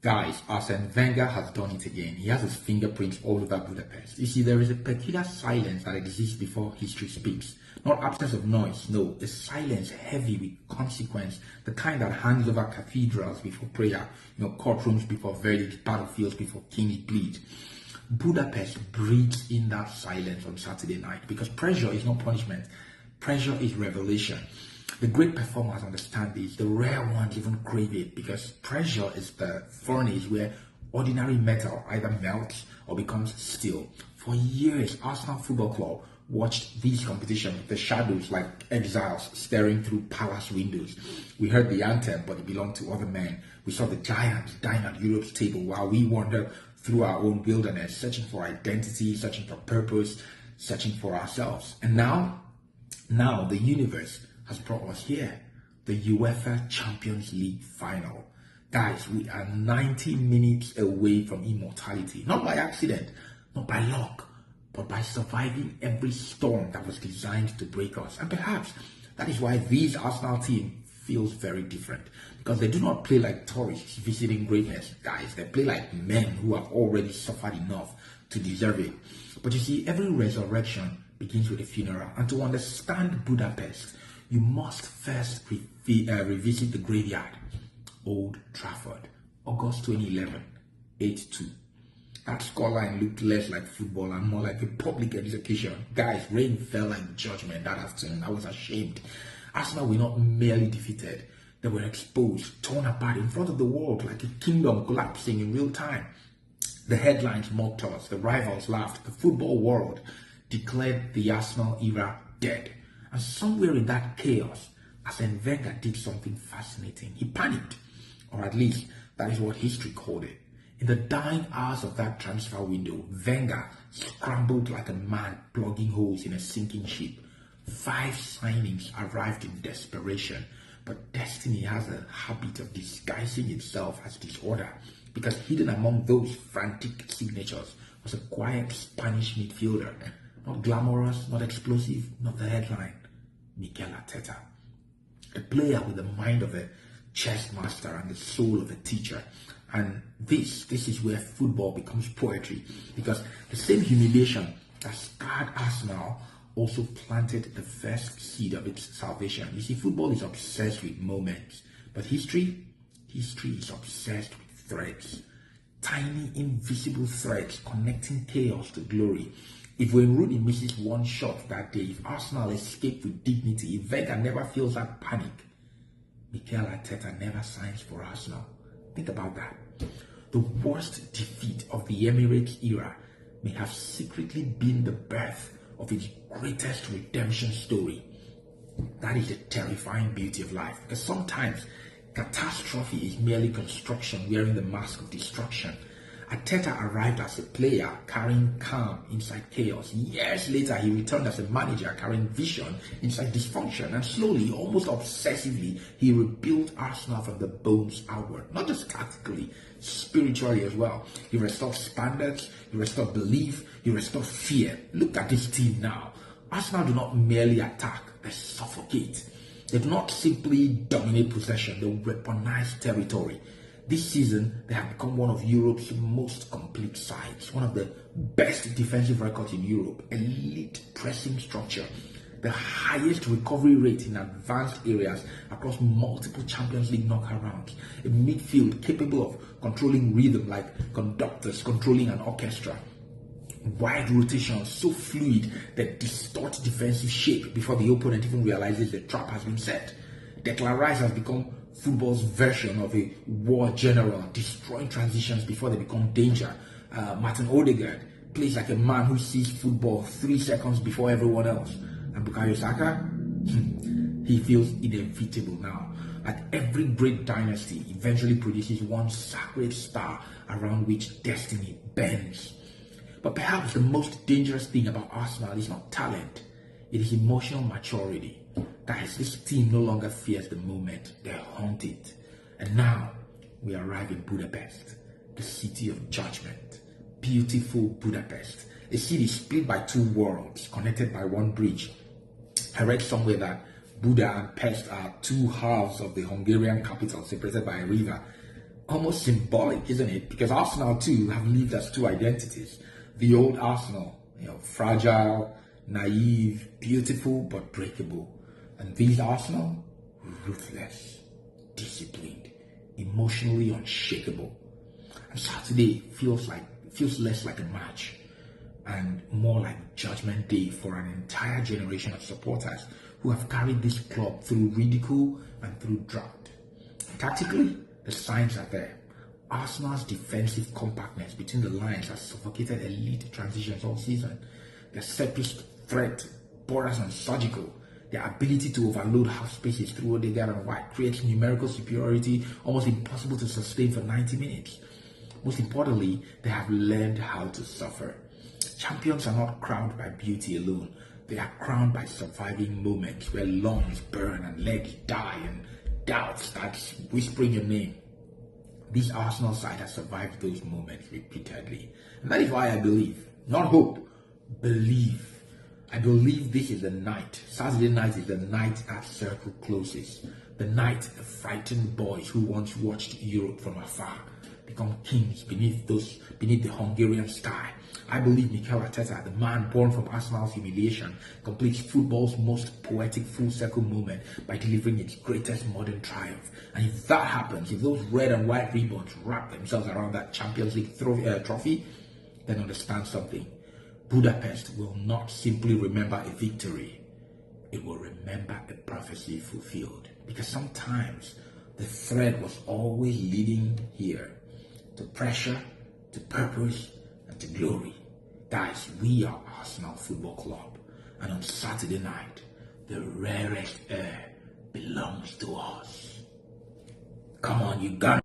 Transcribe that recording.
Guys, Arsene Wenger has done it again. He has his fingerprints all over Budapest. You see, there is a peculiar silence that exists before history speaks. Not absence of noise, no, a silence heavy with consequence, the kind that hangs over cathedrals before prayer, courtrooms before verdicts, battlefields before kings bleed. Budapest breathes in that silence on Saturday night because pressure is not punishment. Pressure is revelation. The great performers understand this. The rare ones even crave it because pressure is the furnace where ordinary metal either melts or becomes steel. For years, Arsenal Football Club watched these competitions with the shadows like exiles staring through palace windows. We heard the anthem, but it belonged to other men. We saw the giants dine at Europe's table while we wandered through our own wilderness, searching for identity, searching for purpose, searching for ourselves. And now the universe has brought us here, the UEFA Champions League final. Guys, we are 90 minutes away from immortality, not by accident, not by luck, but by surviving every storm that was designed to break us. And perhaps that is why this Arsenal team feels very different, because they do not play like tourists visiting greatness. Guys, they play like men who have already suffered enough to deserve it. But you see, every resurrection begins with a funeral, and to understand Budapest, you must first revisit the graveyard. Old Trafford, August 2011, 8-2. That scoreline looked less like football and more like a public execution. Guys, rain fell like judgment that afternoon. I was ashamed. Arsenal were not merely defeated. They were exposed, torn apart in front of the world like a kingdom collapsing in real time. The headlines mocked us. The rivals laughed. The football world declared the Arsenal era dead. And somewhere in that chaos, Arsene Wenger did something fascinating. He panicked, or at least that is what history called it. In the dying hours of that transfer window, Wenger scrambled like a man plugging holes in a sinking ship. 5 signings arrived in desperation, but destiny has a habit of disguising itself as disorder, because hidden among those frantic signatures was a quiet Spanish midfielder, not glamorous, not explosive, not the headline. Mikel Arteta, a player with the mind of a chess master and the soul of a teacher. And this is where football becomes poetry, because the same humiliation that scarred Arsenal also planted the first seed of its salvation. You see, football is obsessed with moments, but history is obsessed with threads, tiny invisible threads connecting chaos to glory. If Wayne Rooney misses one shot that day, if Arsenal escape with dignity, if Wenger never feels that panic, Mikel Arteta never signs for Arsenal. Think about that. The worst defeat of the Emirates era may have secretly been the birth of its greatest redemption story. That is the terrifying beauty of life, because sometimes catastrophe is merely construction wearing the mask of destruction. Arteta arrived as a player carrying calm inside chaos. Years later, he returned as a manager carrying vision inside dysfunction. And slowly, almost obsessively, he rebuilt Arsenal from the bones outward. Not just tactically, spiritually as well. He restored standards, he restored belief, he restored fear. Look at this team now. Arsenal do not merely attack, they suffocate. They do not simply dominate possession, they weaponize territory. This season, they have become one of Europe's most complete sides, one of the best defensive records in Europe, elite pressing structure, the highest recovery rate in advanced areas across multiple Champions League knockout rounds, a midfield capable of controlling rhythm like conductors controlling an orchestra, wide rotations so fluid that distort defensive shape before the opponent even realizes the trap has been set. Declan Rice has become football's version of a war general, destroying transitions before they become danger. Martin Odegaard plays like a man who sees football 3 seconds before everyone else. And Bukayo Saka, he feels inevitable now. Like every great dynasty eventually produces one sacred star around which destiny bends. But perhaps the most dangerous thing about Arsenal is not talent, it is emotional maturity. Guys, this team no longer fears the moment, they haunt it. And now, we arrive in Budapest, the city of judgment. Beautiful Budapest, a city split by 2 worlds, connected by one bridge. I read somewhere that Buda and Pest are 2 halves of the Hungarian capital, separated by a river. Almost symbolic, isn't it? Because Arsenal too have lived as two identities. The old Arsenal, fragile, naive, beautiful but breakable. And these Arsenal, ruthless, disciplined, emotionally unshakable. And Saturday feels less like a match and more like Judgment Day for an entire generation of supporters who have carried this club through ridicule and through drought. Tactically, the signs are there. Arsenal's defensive compactness between the lines has suffocated elite transitions all season. Their set-piece threat borders on surgical. Their ability to overload half spaces through Odegaard and White creates numerical superiority almost impossible to sustain for 90 minutes. Most importantly, they have learned how to suffer. Champions are not crowned by beauty alone. They are crowned by surviving moments where lungs burn and legs die and doubt starts whispering your name. This Arsenal side has survived those moments repeatedly. And that is why I believe, not hope, believe. I believe this is the night. Saturday night is the night that circle closes. The night the frightened boys who once watched Europe from afar become kings beneath the Hungarian sky. I believe Mikel Arteta, the man born from Arsenal's humiliation, completes football's most poetic full-circle moment by delivering its greatest modern triumph. And if that happens, if those red and white ribbons wrap themselves around that Champions League trophy, then understand something. Budapest will not simply remember a victory. It will remember a prophecy fulfilled. Because sometimes the thread was always leading here to pressure, to purpose, and to glory. Guys, we are Arsenal Football Club, and on Saturday night, the rarest air belongs to us. Come on, you Gunners.